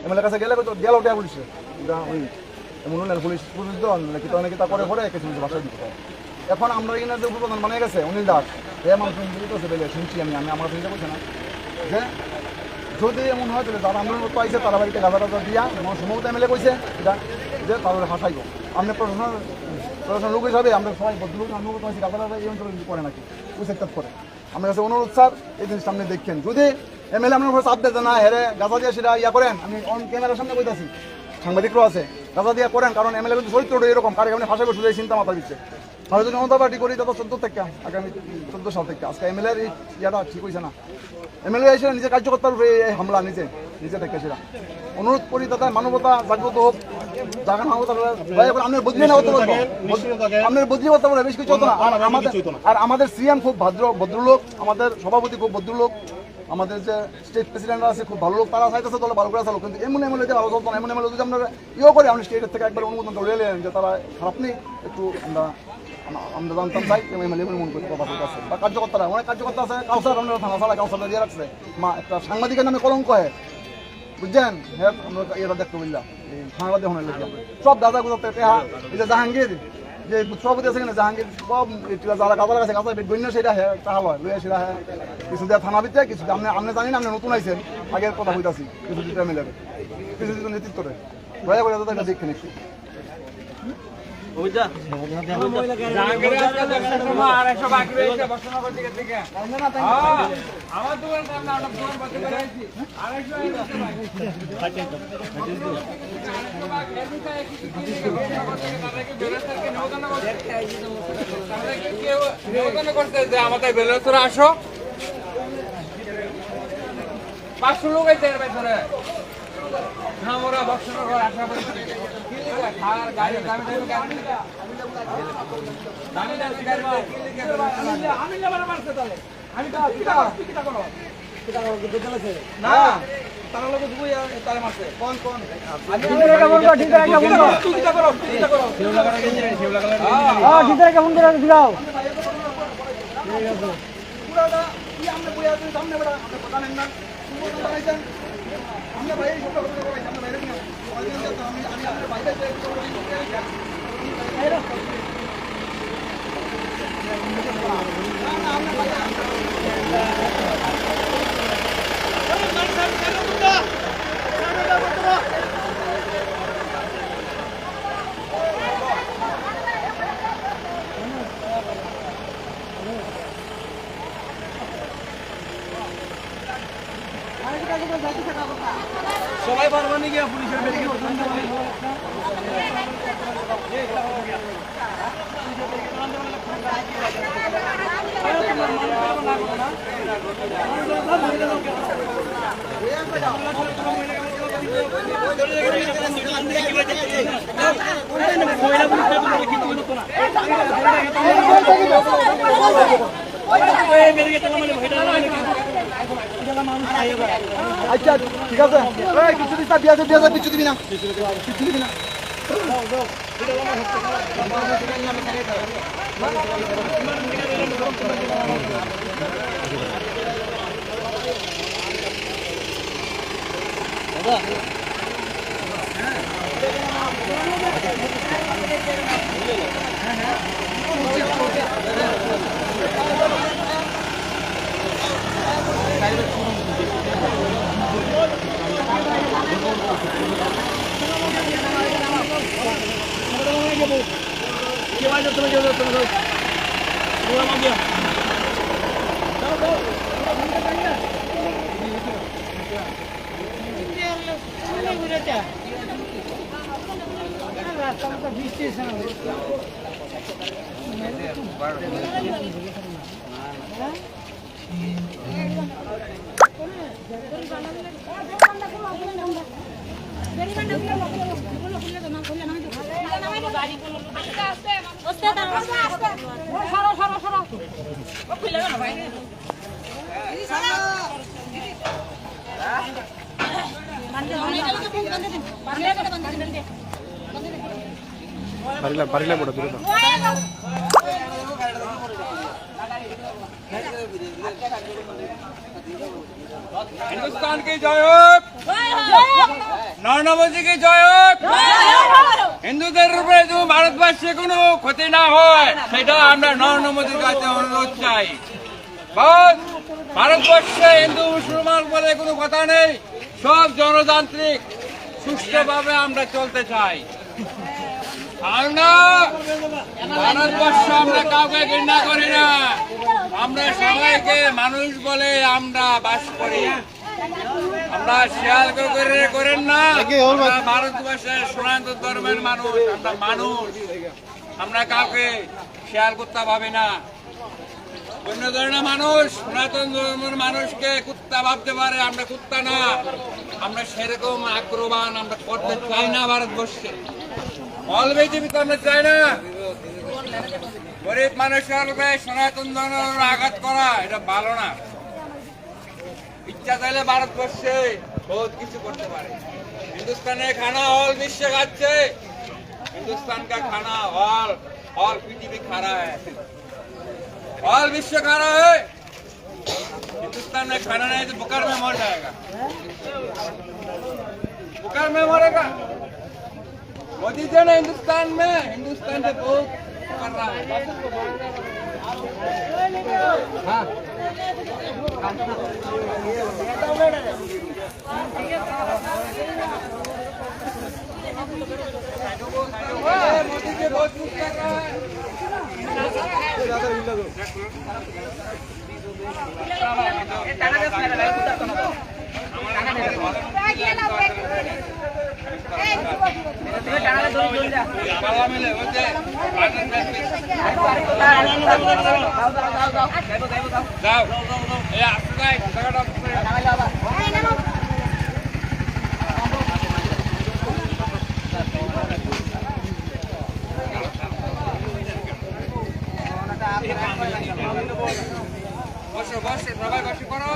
এমএলএর কাছে গেলে গেল ওটা পুলিশে ওই এমন পুলিশ পুলিশ দল নাকি তো অনেকে তা করে কিছু কিছু বাসায় দিতে হয়। এখন আমরা এখানে যে উপপ্রধান বানিয়ে গেছে অনিল দাস এ মানুষ শুনছি আমি আমার চিন্তা করছি না যে যদি এমন হয় তাহলে যারা আন্দোলন করতে আইসে তারা বাড়িতে গাঁদা টাজা দিয়া সম্ভবত এমএলএ কইছে এটা যে তারা হাসাইব। আপনি প্রশাসন লোক হিসাবে আমরা সবাই ভদ্রলোক আমরা করতে পারছি গাঁদা টাজা এই অঞ্চলে করে নাকি ওই সেক্টর করে আমার কাছে অনুরোধ স্যার এই জিনিসটা আপনি দেখছেন যদি এমএলএ আপনার উপর চাপ দেয় না হেরে গাঁজা দিয়ে সেটা ইয়া করেন আমি অন ক্যামেরার সামনে বইতেছি সাংবাদিকরাও আছে গাঁজা দিয়ে করেন কারণ এমএলএ কিন্তু চরিত্রটা এরকম কারে আপনি ফাঁসা বসে চিন্তা মাথা দিচ্ছে আর যদি জনতা পার্টি করি তত 14 থেকে আগামী 14 সাল থেকে আজকে এমএলএর এই ইয়াটা ঠিক হয়েছে না এমএলএ এসে নিজে কার্যকর্তার উপরে হামলা নিজে থেকে সেটা অনুরোধ করি দাদা মানবতা জাগ্রত হোক জায়গা না হোক আপনার বদলি না হতে পারবো আপনার বদলি করতে পারবো বেশ কিছু হতো না আর আমাদের সিএম খুব ভদ্রলোক আমাদের সভাপতি খুব ভদ্রলোক আমাদের যে স্টেট প্রেসিডেন্ট আছে খুব ভালো লোক তারা চাইতেছে দলে ভালো করে চালো কিন্তু এমন এমএলএ যে ভালো চলতো না এমন এমএলএ যদি আমরা ইয়েও করি আমরা স্টেটের থেকে একবার অনুমোদন করে এলেন যে তারা খারাপ নেই একটু আমরা জানতাম চাই এমএলএ মনে করতে কথা আছে বা কার্যকর্তারা অনেক কার্যকর্তা আছে কাউসার আমরা থানা ছাড়া কাউসারটা দিয়ে রাখছে মা একটা সাংবাদিকের নামে কলঙ্ক হয় বুঝছেন হ্যাঁ আমরা এটা দেখতে বললাম এই থানাটা দেখুন সব দাদা গুলোতে এই যে জাহাঙ্গীর যে সভাপতি আছে কিনা জাহাঙ্গীর সব যারা কাজের কাছে কাজের গণ্য সেটা হ্যাঁ টাকা লয় লইয়া সেটা হ্যাঁ কিছু দেওয়া থানা ভিতরে কিছু আপনি জানি না আপনি নতুন আইছেন আগের কথা হইতাছি কিছু দুটা মিলে কিছু দুটো নেতৃত্বরে দয়া করে দাদা এটা দেখেন একটু আমাদের বেলতরা আসো 500 লোক আছে এর ভেতরে আমরা বক্সনা করে আশা করি খাওয়ার গাড়ি আমি লেবার মারতে তাহলে আমি তো কিটা করো না তারা লোক দুই তারে মারছে কোন আমি এটা বলবো ঠিক আছে বলবো তুই কিটা করো শিবলা কাটা গেঞ্জি শিবলা কাটা হ্যাঁ ঠিক আছে ফোন করে দিও ঠিক আছে পুরাটা কি আমরা বইয়া আছে সামনে বড় আপনি কথা নেন না আমরা ভাই সব কথা বলাই আমরা বাইরে নিও আমি আমরা বাইরে যাই সবাই পারবানি গিয়া পুলিশের বেরিয়ে আচ্ছা ঠিক আছে কিছু দিস না দিয়া কিছু দিবি না পারিলা বড় দূরে हिंदुस्तान की जय हो। নরেন্দ্র মোদীকে জয় হোক। হিন্দুদের উপরে যদি ভারতবর্ষে কোনো ক্ষতি না হয় সেটা আমরা নরেন্দ্র মোদীর কাছে অনুরোধ চাই। ভারতবর্ষে হিন্দু মুসলমান বলে কোনো কথা নেই, সব জনতান্ত্রিক সুষ্ঠুভাবে আমরা চলতে চাই। আমরা ভারতবর্ষে আমরা কাউকে ঘৃণা করি না, আমরা সবাইকে মানুষ বলে আমরা বাস করি। আমরা শিয়াল করেন না, আমরা ভারতবর্ষের সনাতন ধর্মের মানুষ, আমরা মানুষ, আমরা কাউকে শিয়াল কুত্তা ভাবি না। অন্য ধরনের মানুষ সনাতন ধর্মের মানুষকে কুত্তা ভাবতে পারে, আমরা কুত্তা না, আমরা সেরকম আক্রমণ আমরা করতে চাই না ভারতবর্ষে। অল বিজেপি তো আমরা চাই না। গরিব মানুষের উপরে সনাতন ধর্মের আঘাত করা এটা ভালো না। ইচ্ছা চাইলে ভারতবর্ষে বহুত কিছু করতে পারে। হিন্দুস্তানের খানা অল বিশ্বে খাচ্ছে, हिंदुस्तान का खाना और पीटीवी खा रहा है, ऑल विश्व खा रहा है। हिंदुस्तान में खाना नहीं तो बुखार में मर जाएगा, बुखार में मरेगा। मोदी जी ने हिंदुस्तान से बहुत कर रहा है। हाँ। मोदी जी बहुत कुछ कर रहा है। বসে সবাই বসে করো।